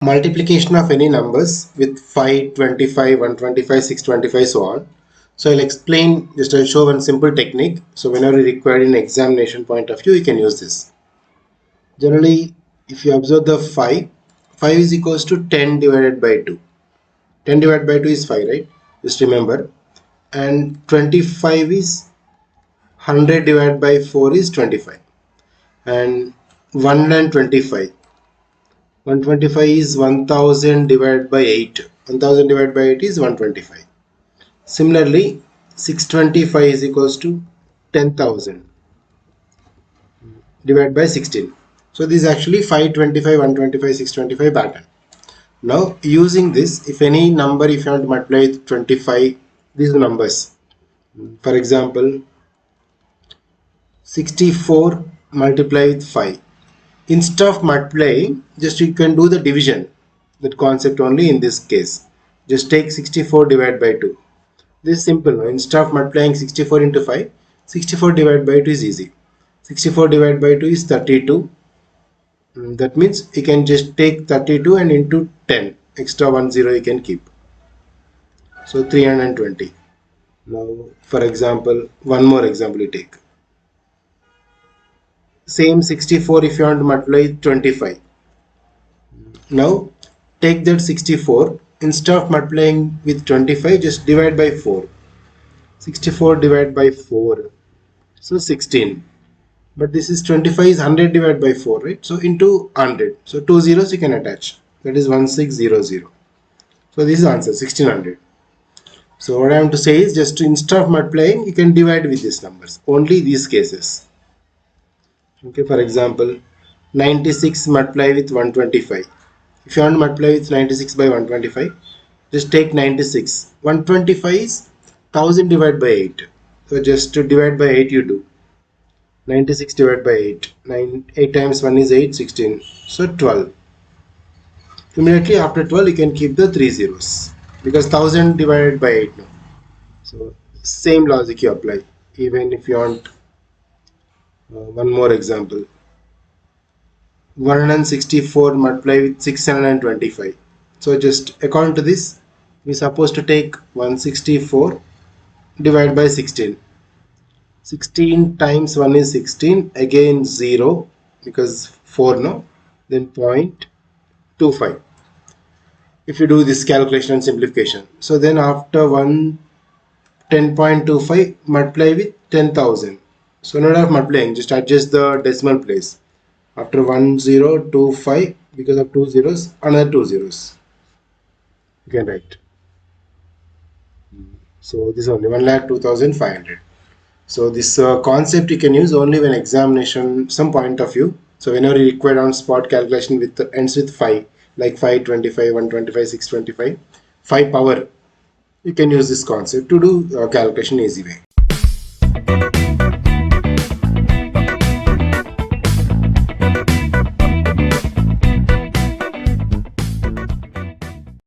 multiplication of any numbers with 5, 25, 125, 625, so on. So I'll explain, just I'll show one simple technique. So whenever you require in examination point of view, you can use this. Generally, if you observe the 5 is equals to 10 divided by 2. 10 divided by 2 is 5, right? Just remember. And 25 is 100 divided by 4 is 25. And 125. 125 is 1000 divided by 8. 1000 divided by 8 is 125. Similarly, 625 is equals to 10,000 divided by 16. So this is actually 525, 125, 625 pattern. Now using this, if any number, if you want to multiply with 25, these are numbers. For example, 64 multiply with 5. Instead of multiplying, just you can do the division. That concept only in this case. Just take 64 divided by 2. This is simple. No? Instead of multiplying 64 into 5, 64 divided by 2 is easy. 64 divided by 2 is 32. That means you can just take 32 and into 10. Extra 1 0 you can keep. So 320. Now, for example, one more example you take. Same 64 if you want to multiply 25. Now, take that 64. Instead of multiplying with 25, just divide by 4. 64 divided by 4. So 16. But this is 25 is 100 divided by 4, right? So into 100. So 2 zeros you can attach. That is 1600. So this is answer 1600. So what I want to say is just instead of multiplying, you can divide with these numbers. Only these cases. Okay, for example, 96 multiply with 125. If you want to multiply with 96 by 125, just take 96. 125 is 1000 divided by 8. So just to divide by 8 you do. 96 divided by 8. 8 times 1 is 8, 16. So 12. Immediately after 12 you can keep the 3 zeros. Because 1000 divided by 8 now. So same logic you apply. Even if you want one more example. 164 multiply with 625. So just according to this, we are supposed to take 164 divided by 16. 16 times 1 is 16, again 0 because 4 no, then 0.25. If you do this calculation and simplification, so then after 10.25 multiply with 10,000. So instead of multiplying, just adjust the decimal place. After 1025, because of 2 zeros, another 2 zeros. You can write. So this is only 1,02,500. So this concept you can use only when examination, some point of view. So whenever you require on spot calculation with ends with 5, like 525, 125, 625, 5 power, you can use this concept to do calculation easy way.